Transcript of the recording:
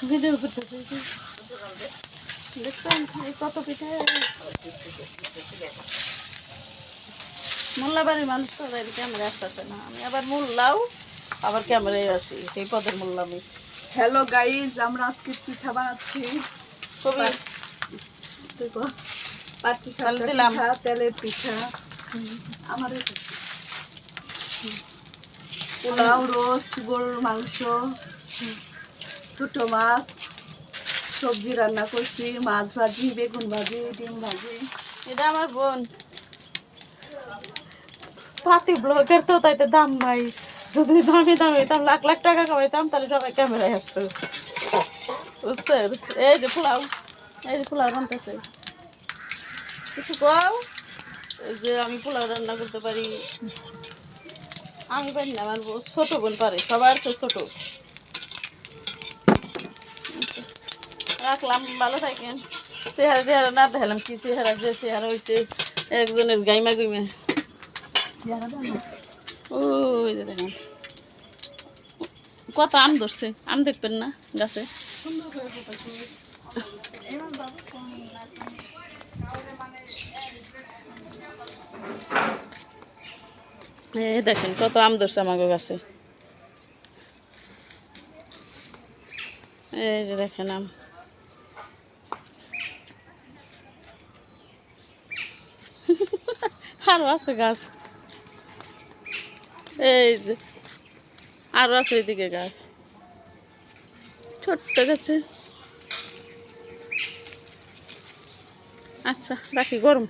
video করতেছে দেখছেন কত পিঠে মোল্লাবাড়ির মানুষ তো ক্যামেরা আসতেছে না আমি আবার মোল্লাও আবার ক্যামেরায় আসি এই পদের মোল্লা আমি হ্যালো গাইজ আমরা আজকে পিঠা বানাচ্ছি পাটি সাপটা পিঠা তেলের পিঠা আমার পোলাও রোস্ট গরুর মাংস ছোট মাছ সবজি রান্না করছি মাছ ভাজি বেগুন ভাজি ডিম ভাজি এটা আমার বোন পাতি ব্লগের তো তাইতে দাম নাই যদি দামি দামি হইতাম লাখ লাখ টাকা কামাইতাম তাহলে সবাই ক্যামেরায় আসতো বুঝছেন এই যে পোলাও রান্নতেছে কিছু কও এই যে আমি পোলাও রান্না করতে পারি আমি পারি না আমার ছোট বোন পারে সবার তো ছোট রাখলাম ভালো থাকেন চেহারা টেহারা না দেখালাম কি চেহারা যে চেহারা হয়েছে একজনের গাইমা গুইমা ওই যে দেখেন কত আম ধরছে আম দেখবেন না গাছে এই দেখেন কত আম ধরছে আমাকে গাছে এই যে দেখেন আম আরো আছে গাছ এই যে আরো আছে ওইদিকে গাছ ছোট্ট গাছে আচ্ছা রাখি গরম